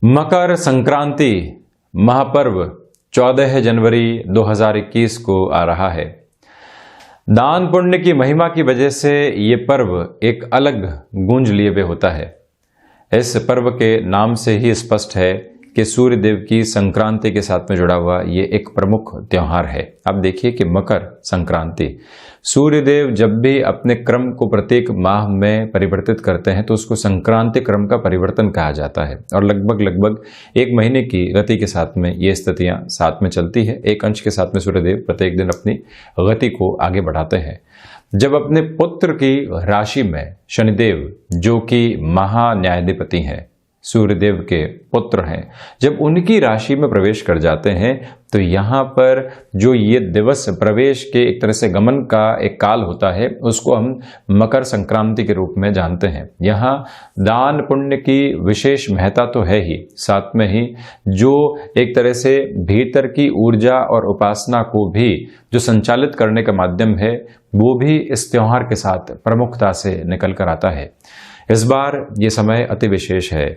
मकर संक्रांति महापर्व 14 जनवरी 2021 को आ रहा है। दान पुण्य की महिमा की वजह से ये पर्व एक अलग गूंज लिए हुए होता है। इस पर्व के नाम से ही स्पष्ट है कि सूर्य देव की संक्रांति के साथ में जुड़ा हुआ ये एक प्रमुख त्योहार है। अब देखिए कि मकर संक्रांति, सूर्य देव जब भी अपने क्रम को प्रत्येक माह में परिवर्तित करते हैं तो उसको संक्रांति क्रम का परिवर्तन कहा जाता है और लगभग एक महीने की गति के साथ में ये स्थितियां साथ में चलती है। एक अंश के साथ में सूर्य देव प्रत्येक दिन अपनी गति को आगे बढ़ाते हैं। जब अपने पुत्र की राशि में शनिदेव, जो कि महान्यायाधिपति हैं, सूर्यदेव के पुत्र हैं, जब उनकी राशि में प्रवेश कर जाते हैं तो यहाँ पर जो ये दिवस प्रवेश के एक तरह से गमन का एक काल होता है उसको हम मकर संक्रांति के रूप में जानते हैं। यहाँ दान पुण्य की विशेष महत्ता तो है ही, साथ में ही जो एक तरह से भीतर की ऊर्जा और उपासना को भी जो संचालित करने का माध्यम है वो भी इस त्योहार के साथ प्रमुखता से निकल कर आता है। इस बार ये समय अति विशेष है।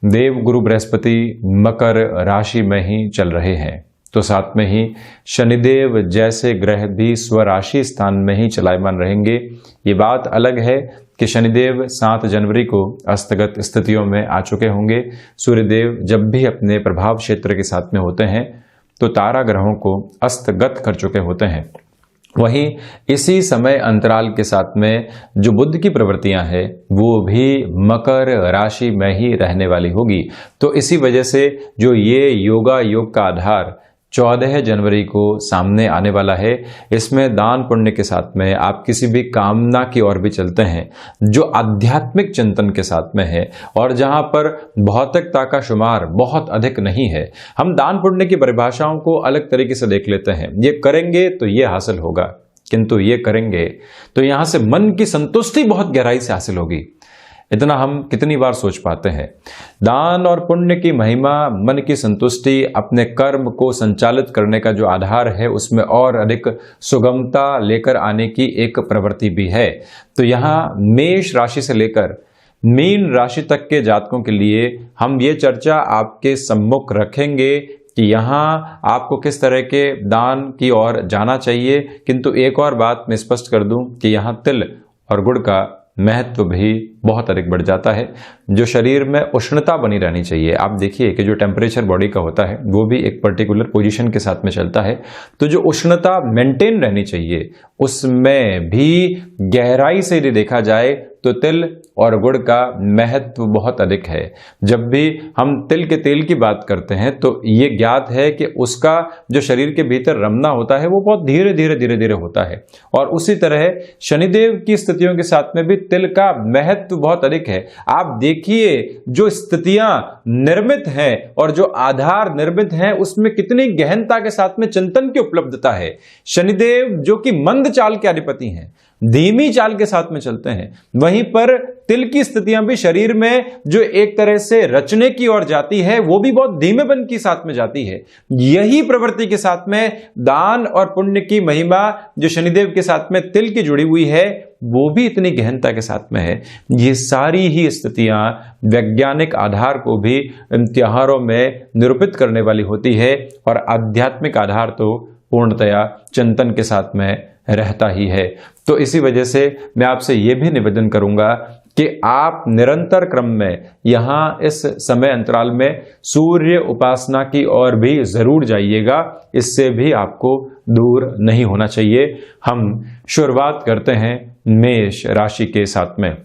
देव गुरु बृहस्पति मकर राशि में ही चल रहे हैं, तो साथ में ही शनिदेव जैसे ग्रह भी स्वराशि स्थान में ही चलायमान रहेंगे। ये बात अलग है कि शनिदेव 7 जनवरी को अस्तगत स्थितियों में आ चुके होंगे। सूर्यदेव जब भी अपने प्रभाव क्षेत्र के साथ में होते हैं तो तारा ग्रहों को अस्तगत कर चुके होते हैं। वहीं इसी समय अंतराल के साथ में जो बुध की प्रवृत्तियां हैं वो भी मकर राशि में ही रहने वाली होगी। तो इसी वजह से जो ये योगा योग का आधार 14 जनवरी को सामने आने वाला है, इसमें दान पुण्य के साथ में आप किसी भी कामना की ओर भी चलते हैं जो आध्यात्मिक चिंतन के साथ में है और जहां पर भौतिकता का शुमार बहुत अधिक नहीं है। हम दान पुण्य की परिभाषाओं को अलग तरीके से देख लेते हैं। ये करेंगे तो ये हासिल होगा, किंतु ये करेंगे तो यहां से मन की संतुष्टि बहुत गहराई से हासिल होगी। इतना हम कितनी बार सोच पाते हैं। दान और पुण्य की महिमा मन की संतुष्टि, अपने कर्म को संचालित करने का जो आधार है उसमें और अधिक सुगमता लेकर आने की एक प्रवृत्ति भी है। तो यहाँ मेष राशि से लेकर मीन राशि तक के जातकों के लिए हम ये चर्चा आपके सम्मुख रखेंगे कि यहाँ आपको किस तरह के दान की ओर जाना चाहिए। किंतु एक और बात मैं स्पष्ट कर दूं कि यहाँ तिल और गुड़ का महत्व भी बहुत अधिक बढ़ जाता है। जो शरीर में उष्णता बनी रहनी चाहिए, आप देखिए कि जो टेम्परेचर बॉडी का होता है वो भी एक पर्टिकुलर पोजीशन के साथ में चलता है, तो जो उष्णता मेंटेन रहनी चाहिए उसमें भी गहराई से यदि देखा जाए तो तिल और गुड़ का महत्व बहुत अधिक है। जब भी हम तिल के तेल की बात करते हैं तो ये ज्ञात है कि उसका जो शरीर के भीतर रमना होता है वो बहुत धीरे धीरे होता है और उसी तरह शनिदेव की स्थितियों के साथ में भी तिल का महत्व बहुत अधिक है। आप देखिए जो स्थितियां निर्मित हैं और जो आधार निर्मित हैं उसमें कितनी गहनता के साथ में चिंतन की उपलब्धता है। शनिदेव जो कि मंद चाल के अधिपति हैं, धीमी चाल के साथ में चलते हैं, वहीं पर तिल की स्थितियां भी शरीर में जो एक तरह से रचने की ओर जाती है वो भी बहुत धीमेपन के साथ में जाती है। यही प्रवृत्ति के साथ में दान और पुण्य की महिमा जो शनिदेव के साथ में तिल की जुड़ी हुई है वो भी इतनी गहनता के साथ में है। ये सारी ही स्थितियां वैज्ञानिक आधार को भी इन त्योहारों में निरूपित करने वाली होती है और आध्यात्मिक आधार तो पूर्णतया चिंतन के साथ में रहता ही है। तो इसी वजह से मैं आपसे ये भी निवेदन करूंगा कि आप निरंतर क्रम में यहाँ इस समय अंतराल में सूर्य उपासना की ओर भी जरूर जाइएगा। इससे भी आपको दूर नहीं होना चाहिए। हम शुरुआत करते हैं मेष राशि के साथ में।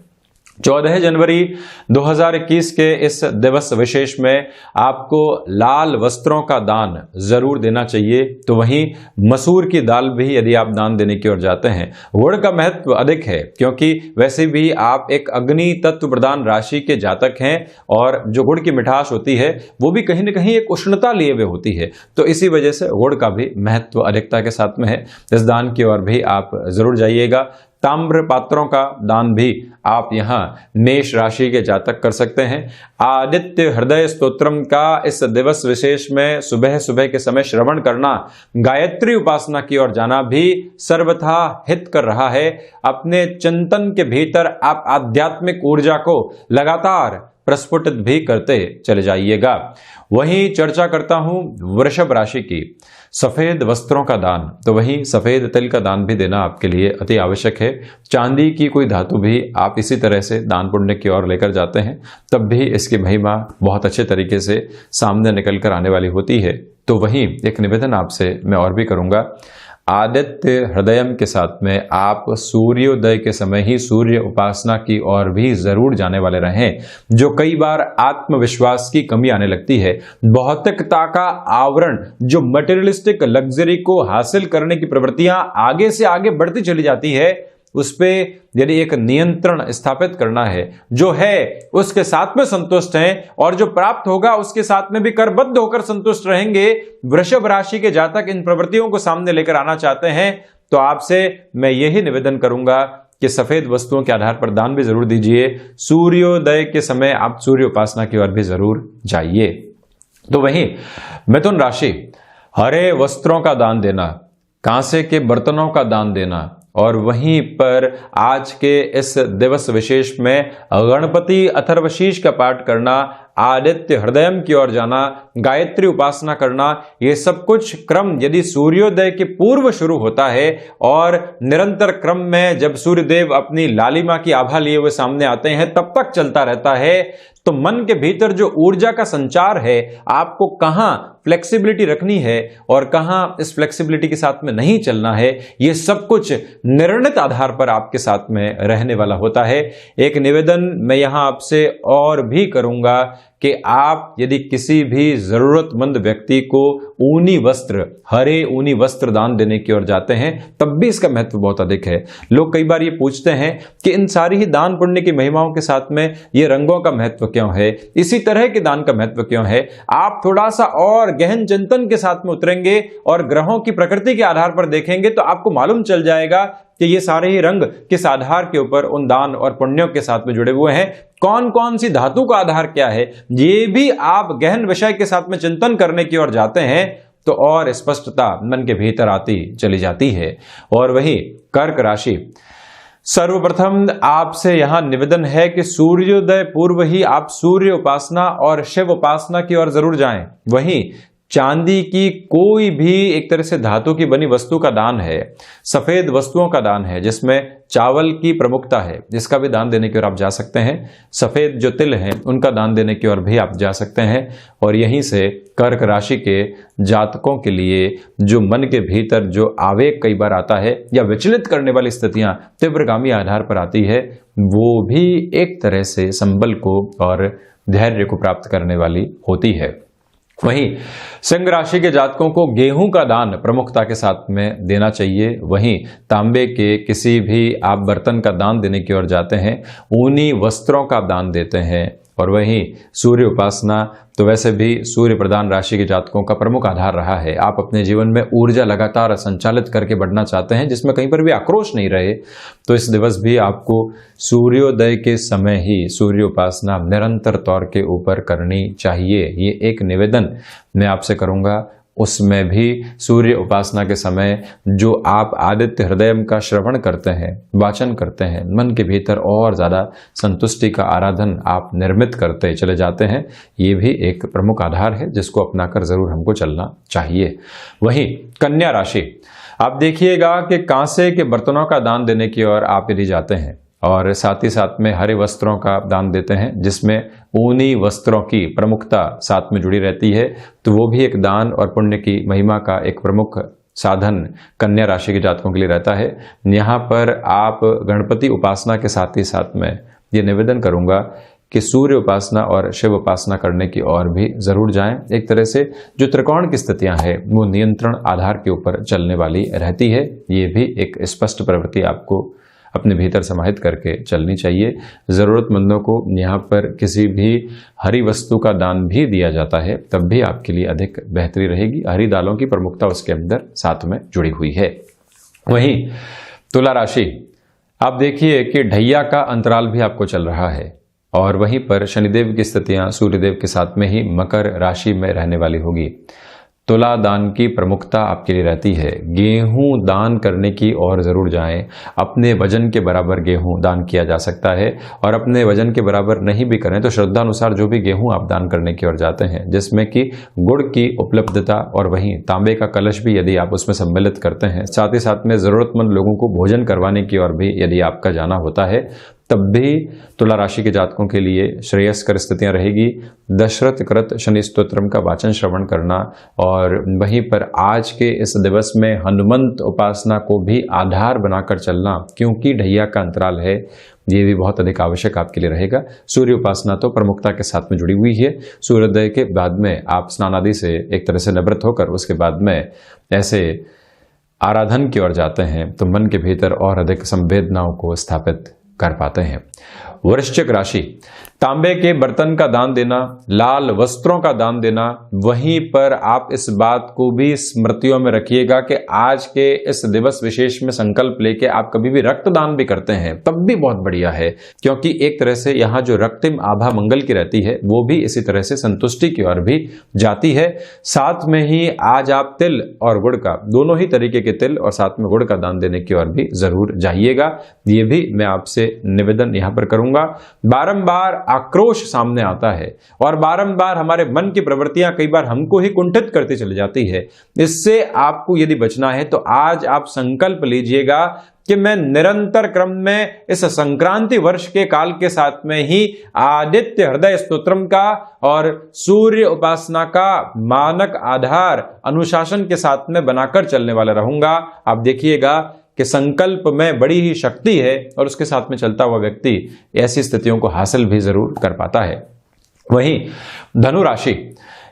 14 जनवरी 2021 के इस दिवस विशेष में आपको लाल वस्त्रों का दान जरूर देना चाहिए। तो वहीं मसूर की दाल भी यदि आप दान देने की ओर जाते हैं। गुड़ का महत्व अधिक है क्योंकि वैसे भी आप एक अग्नि तत्व प्रधान राशि के जातक हैं और जो गुड़ की मिठास होती है वो भी कहीं ना कहीं एक उष्णता लिए हुए होती है। तो इसी वजह से गुड़ का भी महत्व अधिकता के साथ में है। इस दान की ओर भी आप जरूर जाइएगा। ताम्र पात्रों का दान भी आप यहाँ मेष राशि के जातक कर सकते हैं। आदित्य हृदय स्तोत्रम का इस दिवस विशेष में सुबह सुबह के समय श्रवण करना, गायत्री उपासना की ओर जाना भी सर्वथा हित कर रहा है। अपने चिंतन के भीतर आप आध्यात्मिक ऊर्जा को लगातार प्रस्फुटित भी करते चले जाइएगा। वहीं चर्चा करता हूं वृषभ राशि की, सफेद वस्त्रों का दान। तो वहीं सफेद तिल का दान भी देना आपके लिए अति आवश्यक है। चांदी की कोई धातु भी आप इसी तरह से दान पुण्य की ओर लेकर जाते हैं, तब भी इसकी महिमा बहुत अच्छे तरीके से सामने निकल कर आने वाली होती है। तो वहीं एक निवेदन आपसे मैं और भी करूंगा, आदित्य हृदयम के साथ में आप सूर्योदय के समय ही सूर्य उपासना की ओर भी जरूर जाने वाले रहें। जो कई बार आत्मविश्वास की कमी आने लगती है, भौतिकता का आवरण, जो मटेरियलिस्टिक लग्जरी को हासिल करने की प्रवृत्तियां आगे से आगे बढ़ती चली जाती है, उस पे यदि एक नियंत्रण स्थापित करना है, जो है उसके साथ में संतुष्ट हैं और जो प्राप्त होगा उसके साथ में भी करबद्ध होकर संतुष्ट रहेंगे। वृषभ राशि के जातक इन प्रवृत्तियों को सामने लेकर आना चाहते हैं, तो आपसे मैं यही निवेदन करूंगा कि सफेद वस्तुओं के आधार पर दान भी जरूर दीजिए। सूर्योदय के समय आप सूर्य उपासना की ओर भी जरूर जाइए। तो वहीं मिथुन राशि, हरे वस्त्रों का दान देना, कांसे के बर्तनों का दान देना, और वहीं पर आज के इस दिवस विशेष में गणपति अथर्वशीष का पाठ करना, आदित्य हृदयम की ओर जाना, गायत्री उपासना करना, ये सब कुछ क्रम यदि सूर्योदय के पूर्व शुरू होता है और निरंतर क्रम में जब सूर्यदेव अपनी लालिमा की आभा लिए हुए सामने आते हैं तब तक चलता रहता है, तो मन के भीतर जो ऊर्जा का संचार है, आपको कहां फ्लेक्सिबिलिटी रखनी है और कहां इस फ्लेक्सिबिलिटी के साथ में नहीं चलना है, ये सब कुछ निर्णित आधार पर आपके साथ में रहने वाला होता है। एक निवेदन मैं यहां आपसे और भी करूंगा कि आप यदि किसी भी जरूरतमंद व्यक्ति को ऊनी वस्त्र, हरे ऊनी वस्त्र दान देने की ओर जाते हैं, तब भी इसका महत्व बहुत अधिक है। लोग कई बार ये पूछते हैं कि इन सारी ही दान पुण्य की महिमाओं के साथ में ये रंगों का महत्व क्यों है, इसी तरह के दान का महत्व क्यों है। आप थोड़ा सा और गहन चिंतन के साथ में उतरेंगे और ग्रहों की प्रकृति के आधार पर देखेंगे तो आपको मालूम चल जाएगा कि ये सारे ही रंग किस आधार के ऊपर उन दान और पुण्यों के साथ में जुड़े हुए हैं, कौन कौन सी धातु का आधार क्या है, ये भी आप गहन विषय के साथ में चिंतन करने की ओर जाते हैं तो और स्पष्टता मन के भीतर आती चली जाती है। और वही कर्क राशि, सर्वप्रथम आपसे यहां निवेदन है कि सूर्योदय पूर्व ही आप सूर्य उपासना और शिव उपासना की ओर जरूर जाएं। वहीं चांदी की कोई भी एक तरह से धातु की बनी वस्तु का दान है, सफेद वस्तुओं का दान है जिसमें चावल की प्रमुखता है, जिसका भी दान देने की ओर आप जा सकते हैं। सफेद जो तिल हैं उनका दान देने की ओर भी आप जा सकते हैं। और यहीं से कर्क राशि के जातकों के लिए जो मन के भीतर जो आवेग कई बार आता है या विचलित करने वाली स्थितियां तीव्रगामी आधार पर आती है, वो भी एक तरह से संबल को और धैर्य को प्राप्त करने वाली होती है। वहीं सिंह राशि के जातकों को गेहूं का दान प्रमुखता के साथ में देना चाहिए। वहीं तांबे के किसी भी आप बर्तन का दान देने की ओर जाते हैं, ऊनी वस्त्रों का दान देते हैं। और वहीं सूर्य उपासना तो वैसे भी सूर्य प्रधान राशि के जातकों का प्रमुख आधार रहा है। आप अपने जीवन में ऊर्जा लगातार संचालित करके बढ़ना चाहते हैं जिसमें कहीं पर भी आक्रोश नहीं रहे, तो इस दिवस भी आपको सूर्योदय के समय ही सूर्य उपासना निरंतर तौर के ऊपर करनी चाहिए। ये एक निवेदन मैं आपसे करूंगा। उसमें भी सूर्य उपासना के समय जो आप आदित्य हृदयम का श्रवण करते हैं, वाचन करते हैं, मन के भीतर और ज़्यादा संतुष्टि का आराधन आप निर्मित करते चले जाते हैं, ये भी एक प्रमुख आधार है जिसको अपनाकर ज़रूर हमको चलना चाहिए। वहीं कन्या राशि, आप देखिएगा कि कांसे के बर्तनों का दान देने की ओर आप यदि जाते हैं और साथ ही साथ में हरे वस्त्रों का दान देते हैं जिसमें ऊनी वस्त्रों की प्रमुखता साथ में जुड़ी रहती है, तो वो भी एक दान और पुण्य की महिमा का एक प्रमुख साधन कन्या राशि के जातकों के लिए रहता है। यहाँ पर आप गणपति उपासना के साथ ही साथ में ये निवेदन करूँगा कि सूर्य उपासना और शिव उपासना करने की ओर भी जरूर जाएं। एक तरह से जो त्रिकोण की स्थितियां हैं वो नियंत्रण आधार के ऊपर चलने वाली रहती है। ये भी एक स्पष्ट प्रवृत्ति आपको अपने भीतर समाहित करके चलनी चाहिए। ज़रूरतमंदों को यहाँ पर किसी भी हरी वस्तु का दान भी दिया जाता है, तब भी आपके लिए अधिक बेहतरी रहेगी। हरी दालों की प्रमुखता उसके अंदर साथ में जुड़ी हुई है। वहीं तुला राशि, आप देखिए कि ढैया का अंतराल भी आपको चल रहा है और वहीं पर शनिदेव की स्थितियाँ सूर्यदेव के साथ में ही मकर राशि में रहने वाली होगी। तुला दान की प्रमुखता आपके लिए रहती है। गेहूं दान करने की ओर जरूर जाएं। अपने वजन के बराबर गेहूं दान किया जा सकता है, और अपने वजन के बराबर नहीं भी करें तो श्रद्धा अनुसार जो भी गेहूं आप दान करने की ओर जाते हैं, जिसमें कि गुड़ की उपलब्धता और वहीं तांबे का कलश भी यदि आप उसमें सम्मिलित करते हैं, साथ ही साथ में जरूरतमंद लोगों को भोजन करवाने की ओर भी यदि आपका जाना होता है, तब भी तुला राशि के जातकों के लिए श्रेयस्कर स्थितियां रहेगी। दशरथ कृत शनि स्तोत्रम का वाचन श्रवण करना, और वहीं पर आज के इस दिवस में हनुमंत उपासना को भी आधार बनाकर चलना, क्योंकि ढैया का अंतराल है, ये भी बहुत अधिक आवश्यक आपके लिए रहेगा। सूर्य उपासना तो प्रमुखता के साथ में जुड़ी हुई है। सूर्योदय के बाद में आप स्नान आदि से एक तरह से निवृत्त होकर उसके बाद में ऐसे आराधन की ओर जाते हैं तो मन के भीतर और अधिक संवेदनाओं को स्थापित कर पाते हैं। वृश्चिक राशि, तांबे के बर्तन का दान देना, लाल वस्त्रों का दान देना, वहीं पर आप इस बात को भी स्मृतियों में रखिएगा कि आज के इस दिवस विशेष में संकल्प लेके आप कभी भी रक्तदान भी करते हैं तब भी बहुत बढ़िया है, क्योंकि एक तरह से यहाँ जो रक्तिम आभा मंगल की रहती है वो भी इसी तरह से संतुष्टि की ओर भी जाती है। साथ में ही आज आप तिल और गुड़ का, दोनों ही तरीके के तिल और साथ में गुड़ का दान देने की ओर भी जरूर जाइएगा। ये भी मैं आपसे निवेदन यहाँ पर करूंगा। बारंबार आक्रोश सामने आता है और बारंबार हमारे मन की प्रवृत्तियां कई बार हमको ही कुंठित करती चली जाती है। इससे आपको यदि बचना है तो आज आप संकल्प लीजिएगा कि मैं निरंतर क्रम में इस संक्रांति वर्ष के काल के साथ में ही आदित्य हृदय स्तोत्रम का और सूर्य उपासना का मानक आधार अनुशासन के साथ में बनाकर चलने वाला रहूंगा। आप देखिएगा कि संकल्प में बड़ी ही शक्ति है और उसके साथ में चलता हुआ व्यक्ति ऐसी स्थितियों को हासिल भी जरूर कर पाता है। वहीं धनु राशि,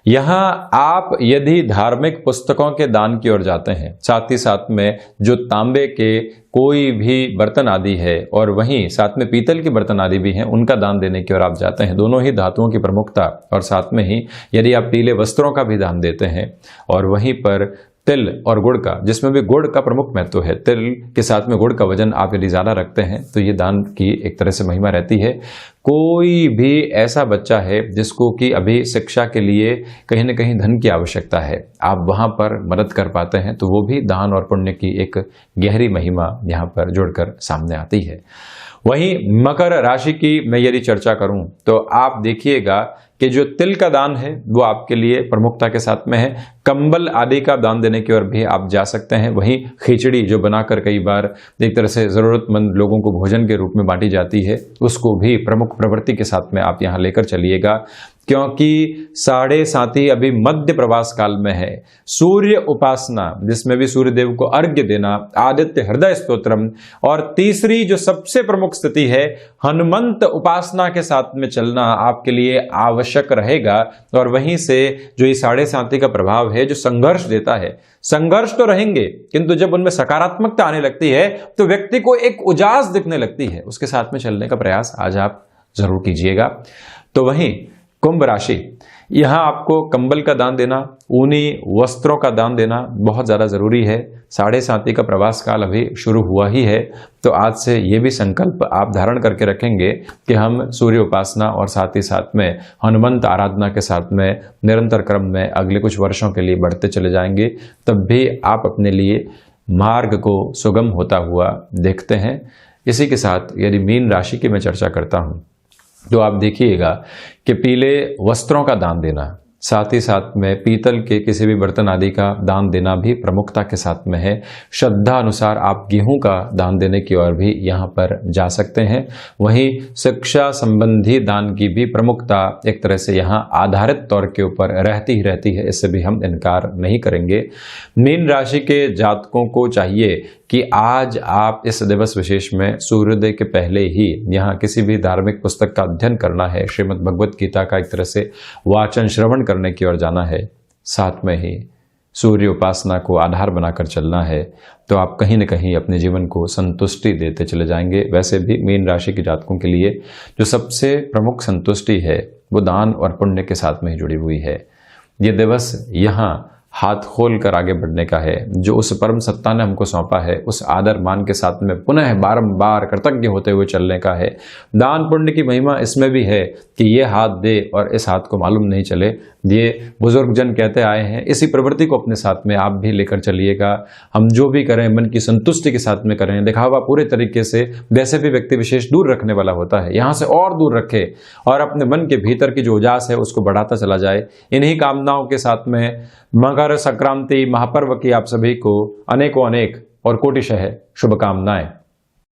यहां आप यदि धार्मिक पुस्तकों के दान की ओर जाते हैं, साथ ही साथ में जो तांबे के कोई भी बर्तन आदि है और वहीं साथ में पीतल के बर्तन आदि भी हैं, उनका दान देने की ओर आप जाते हैं, दोनों ही धातुओं की प्रमुखता, और साथ में ही यदि आप पीले वस्त्रों का भी दान देते हैं और वहीं पर तिल और गुड़ का, जिसमें भी गुड़ का प्रमुख महत्व है, तिल के साथ में गुड़ का वजन आप यदि ज्यादा रखते हैं तो ये दान की एक तरह से महिमा रहती है। कोई भी ऐसा बच्चा है जिसको कि अभी शिक्षा के लिए कहीं ना कहीं धन की आवश्यकता है, आप वहां पर मदद कर पाते हैं तो वो भी दान और पुण्य की एक गहरी महिमा यहाँ पर जुड़कर सामने आती है। वहीं मकर राशि की मैं यदि चर्चा करूं तो आप देखिएगा कि जो तिल का दान है वो आपके लिए प्रमुखता के साथ में है। कंबल आदि का दान देने की ओर भी आप जा सकते हैं। वहीं खिचड़ी जो बनाकर कई बार एक तरह से जरूरतमंद लोगों को भोजन के रूप में बांटी जाती है, उसको भी प्रमुख प्रवृत्ति के साथ में आप यहाँ लेकर चलिएगा, क्योंकि 7.5 अभी मध्य प्रवास काल में है। सूर्य उपासना जिसमें भी सूर्य देव को अर्घ्य देना, आदित्य हृदय स्तोत्रम, और तीसरी जो सबसे प्रमुख स्थिति है हनुमंत उपासना के साथ में चलना आपके लिए आवश्यक रहेगा। और वहीं से जो ये 7.5 का प्रभाव है जो संघर्ष देता है, संघर्ष तो रहेंगे किंतु जब उनमें सकारात्मकता आने लगती है तो व्यक्ति को एक उजास दिखने लगती है। उसके साथ में चलने का प्रयास आज आप जरूर कीजिएगा। तो वहीं कुंभ राशि, यहां आपको कंबल का दान देना, ऊनी वस्त्रों का दान देना बहुत ज्यादा जरूरी है। 7.5 का प्रवास काल अभी शुरू हुआ ही है, तो आज से ये भी संकल्प आप धारण करके रखेंगे कि हम सूर्य उपासना और साथ ही साथ में हनुमंत आराधना के साथ में निरंतर क्रम में अगले कुछ वर्षों के लिए बढ़ते चले जाएंगे। तब भी आप अपने लिए मार्ग को सुगम होता हुआ देखते हैं। इसी के साथ यदि मीन राशि की मैं चर्चा करता हूं तो आप देखिएगा कि पीले वस्त्रों का दान देना, साथ ही साथ में पीतल के किसी भी बर्तन आदि का दान देना भी प्रमुखता के साथ में है। श्रद्धा अनुसार आप गेहूं का दान देने की ओर भी यहाँ पर जा सकते हैं। वहीं शिक्षा संबंधी दान की भी प्रमुखता एक तरह से यहाँ आधारित तौर के ऊपर रहती ही रहती है, इससे भी हम इनकार नहीं करेंगे। मीन राशि के जातकों को चाहिए कि आज आप इस दिवस विशेष में सूर्योदय के पहले ही यहाँ किसी भी धार्मिक पुस्तक का अध्ययन करना है, श्रीमद् भगवत गीता का एक तरह से वाचन श्रवण करने की ओर जाना है, साथ में ही सूर्य उपासना को आधार बनाकर चलना है, तो आप कहीं न कहीं अपने जीवन को संतुष्टि देते चले जाएंगे। वैसे भी मीन राशि के जातकों के लिए जो सबसे प्रमुख संतुष्टि है वो दान और पुण्य के साथ में ही जुड़ी हुई है। ये दिवस यहाँ हाथ खोल कर आगे बढ़ने का है, जो उस परम सत्ता ने हमको सौंपा है उस आदर मान के साथ में पुनः बारंबार कृतज्ञ होते हुए चलने का है। दान पुण्य की महिमा इसमें भी है कि ये हाथ दे और इस हाथ को मालूम नहीं चले। ये बुजुर्ग जन कहते आए हैं, इसी प्रवृत्ति को अपने साथ में आप भी लेकर चलिएगा। हम जो भी करें मन की संतुष्टि के साथ में करें, दिखावा पूरे तरीके से वैसे भी व्यक्ति विशेष दूर रखने वाला होता है, यहाँ से और दूर रखे और अपने मन के भीतर की जो उजास है उसको बढ़ाता चला जाए। इन्हीं कामनाओं के साथ में मकर संक्रांति महापर्व की आप सभी को अनेकों अनेक और कोटिशः शुभकामनाएं।